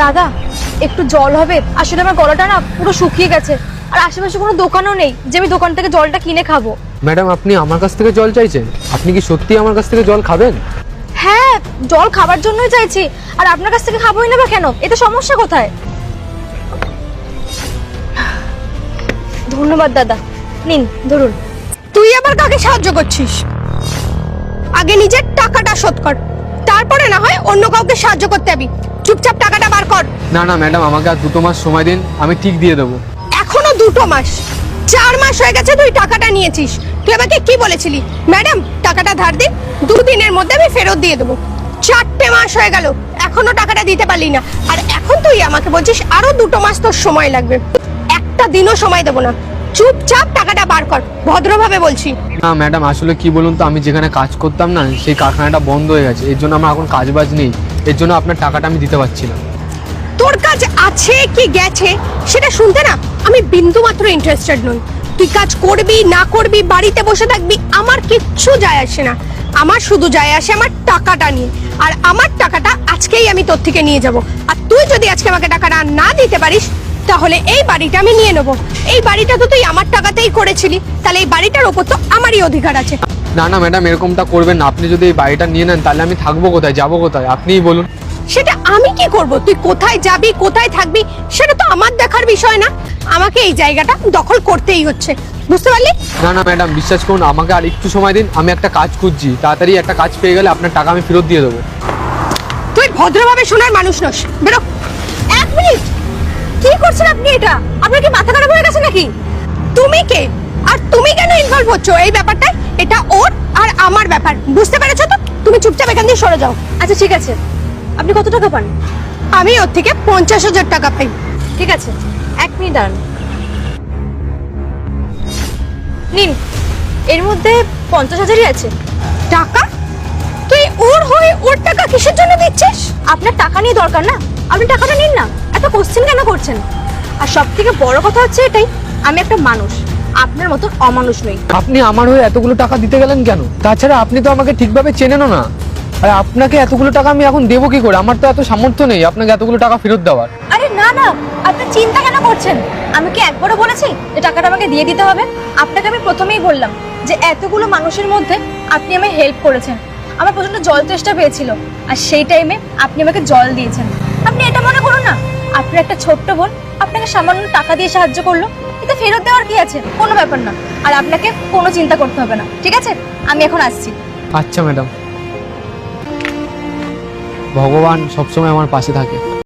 দাদা একটু জল হবে? আসলে আমার গলাটা না পুরো শুকিয়ে গেছে, আর আশেপাশে কোনো দোকানও নেই যে আমি দোকান থেকে জলটা কিনে খাবো। ম্যাডাম, আপনি আমার কাছ থেকে জল চাইছেন? আপনি কি সত্যি আমার কাছ থেকে জল খাবেন? হ্যাঁ, জল খাবার জন্যই চাইছি, আর আপনার কাছ থেকে খাবোই না বা কেন? এতে সমস্যা কোথায়? ধন্যবাদ দাদা, নিন ধরুন। তুই আবার কাকে সাহায্য করছিস? আগে নিজের টাকাটা শোধ কর, তারপরে না হয় অন্য কাউকে সাহায্য করতে যাবি। চুপচাপ টাকাটা বার কর। না না ম্যাডাম, আমাকে আর 2 মাস সময় দিন, আমি ঠিক দিয়ে দেবো। এখনো 2 মাস? 4 মাস হয়ে গেছে তুই টাকাটা নিয়েছিস। তুই আমাকে কি বলেছিলি? ম্যাডাম টাকাটা ধার দিন, 2 দিনের মধ্যে আমি ফেরত দিয়ে দেবো। 4টে মাস হয়ে গেল, এখনো টাকাটা দিতে পারলি না, আর এখন তুই আমাকে বলছিস আরো 2 মাস তোর সময় লাগবে। একটা দিনও সময় দেবো না, চুপচাপ টাকাটা বার কর, ভদ্রভাবে বলছি। না ম্যাডাম, আসলে কি বলুন তো, আমি যেখানে কাজ করতাম না সেই কারখানাটা বন্ধ হয়ে গেছে, এর জন্য আমার এখন কাজবাজ নেই, এর জন্য আপনার টাকাটা আমি দিতে পারছি না। তোর কাজ আছে কি গেছে সেটা শুনতে না আমি বিন্দু মাত্র ইন্টারেস্টেড নই। তুই কাজ করবি না করবি, বাড়িতে বসে থাকবি, আমার কিচ্ছু যায় আসে না। আমার শুধু যায় আসে আমার টাকাটা নিয়ে, আর আমার টাকাটা আজকেই আমি তোর থেকে নিয়ে যাব। আর তুই যদি আজকে আমাকে টাকাটা না দিতে পারিস তাহলে এই বাড়িটা আমি নিয়ে নেব। এই বাড়িটা তো তুই আমার টাকাতেই করেছিলি, তাহলে এই বাড়িটার ওপর তো আমারই অধিকার আছে। না না ম্যাডাম, এরকমটা করবেন না। আপনি যদি এই বাড়িটা নিয়ে নেন তাহলে আমি থাকবো কোথায়, যাবো কোথায়, আপনিই বলুন। সেটা আমি কি করব? তুই কোথায় যাবি, কোথায় থাকবি, সেটা তো আমার দেখার বিষয় না। আমাকে এই জায়গাটা দখল করতেই হচ্ছে, বুঝতে পারলি? না না ম্যাডাম, বিশ্বাস করুন, আমাকে আর একটু সময় দিন, আমি একটা কাজ খুঁজছি, তাড়াতাড়ি একটা কাজ পেয়ে গেলে আপনার টাকা আমি ফেরত দিয়ে দেবো। তুই ভদ্রভাবে শোনার মানুষ নস, বেরো। 1 মিনিট, কি করছেন আপনি? এটা আপনার কি মাথা খারাপ হয়ে গেছে নাকি? তুমি কে, আর তুমি কেন ইনভলভ হচ্ছ এই ব্যাপারটায়? এটা ওর আর আমার ব্যাপার, বুঝতে পেরেছো তো? তুমি চুপচাপ এখান থেকে সরে যাও। আচ্ছা ঠিক আছে, আপনি কত টাকা পান? আমি ওর থেকে 50,000 টাকা পাই। ঠিক আছে, 1 মিনিট দাঁড়ান। নিন, এর মধ্যে 50,000ই আছে। টাকা? তুই ওর হয়ে ওর টাকা কিসের জন্য দিচ্ছিস? আপনার টাকা নিয়ে দরকার না, আপনি টাকাটা নিন না, এত কোশ্চেন কেন করছেন? আর সব থেকে বড় কথা হচ্ছে এটাই, আমি একটা মানুষ, আপনার মতো অমানুষ নই। আপনি আমার হয়ে এতগুলো টাকা দিতে গেলেন কেন? তাছাড়া আপনি তো আমাকে ঠিকভাবে চেনেনও না, আর আপনাকে এতগুলো টাকা আমি এখন দেবো কি করে? আমার তো এত সামর্থ্য নেই আপনাকে এতগুলো টাকা ফেরত দেওয়ার। আরে না না, আপনি চিন্তা কেন করছেন? আমি কি একবারও বলেছি যে টাকাটা আমাকে দিয়ে দিতে হবে? আপনাকে আমি প্রথমেই বললাম যে এতগুলো মানুষের মধ্যে আপনি আমায় হেল্প করেছেন। আমার প্রচন্ড জল তেষ্টা পেয়েছিল, আর সেই টাইমে আপনি আমাকে জল দিয়েছেন। আপনি এটা মনে করুন না, আপনার একটা ছোট্ট বোন আপনাকে সামান্য টাকা দিয়ে সাহায্য করলো, এটা ফেরত দেওয়ার কি আছে? কোনো ব্যাপার না, আর আপনাকে কোনো চিন্তা করতে হবে না, ঠিক আছে? আমি এখন আসছি। আচ্ছা ম্যাডাম, ভগবান সবসময় আমার পাশে থাকে।